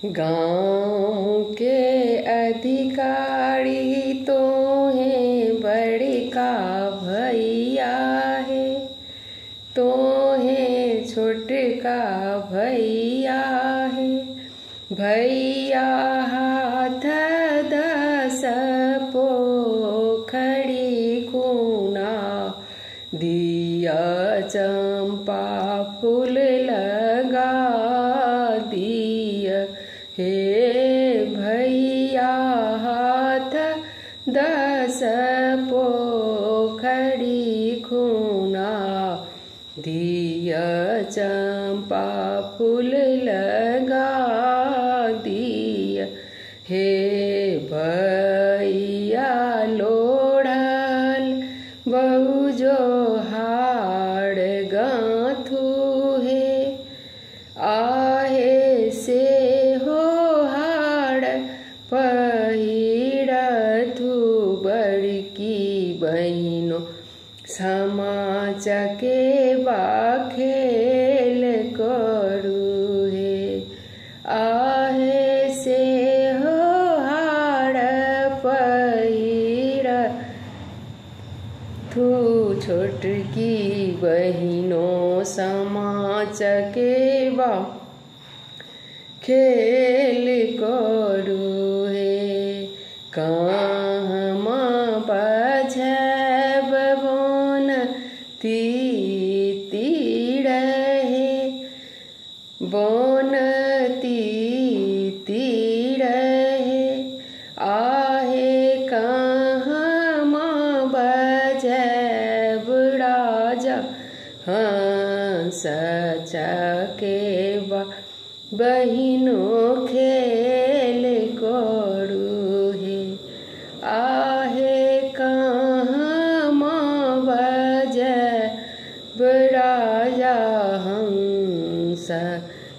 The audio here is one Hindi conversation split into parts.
गाँव के अधिकारी तो हैं बड़का भैया है, तो हैं छोटका भैया है। भैया हाथ 10 पोखड़ी कुना, दिया चंपा फूल लगा दिया। हे भैया हाथ 10 पोखड़ी खुना, दिया चंपा फूल लगा दिया। हे भैया लोढ़ल बहु जो हाड़ गाँथू है, आहे से हो हाड़ पहिरथु। बड़की बहिनो समा चकेबा खेल करू है, आहे से हो हाड़ पहिरथु। छोटकी बहिनो समा चकेबा खेल करू है। कहमा बझब बोन तीर है, बोन तीर है। आहे कहमा बझब राजा हंस चकेबा बहिनो खेल करू है। आहे कहमा बझब राजा हंस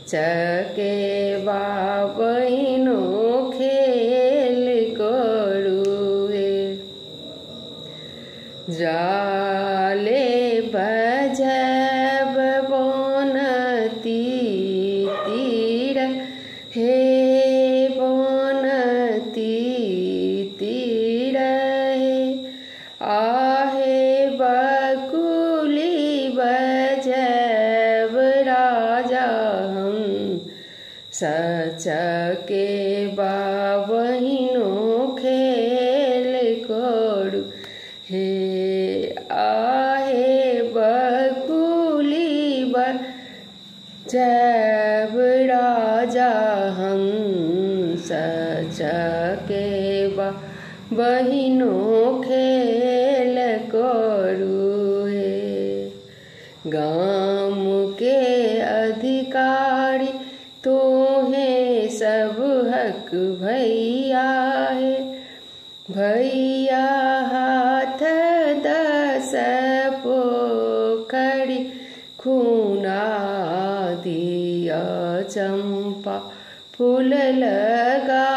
चकेबा बहिनो खेल करू है। जाले बझब बोन तीर हे, बोन तीर है। आहे बकुली बझब राजा हंस चकेबा बहिनो खेल करू हे। आहे बकुली बझब राजा हंस चकेबा बहिनो खेल करू है। गाँव के अधिकारी तो हैं सब हक भैया है। भैया हाथ 10 पोखड़ी खुना, दिया चंपा फूल लगा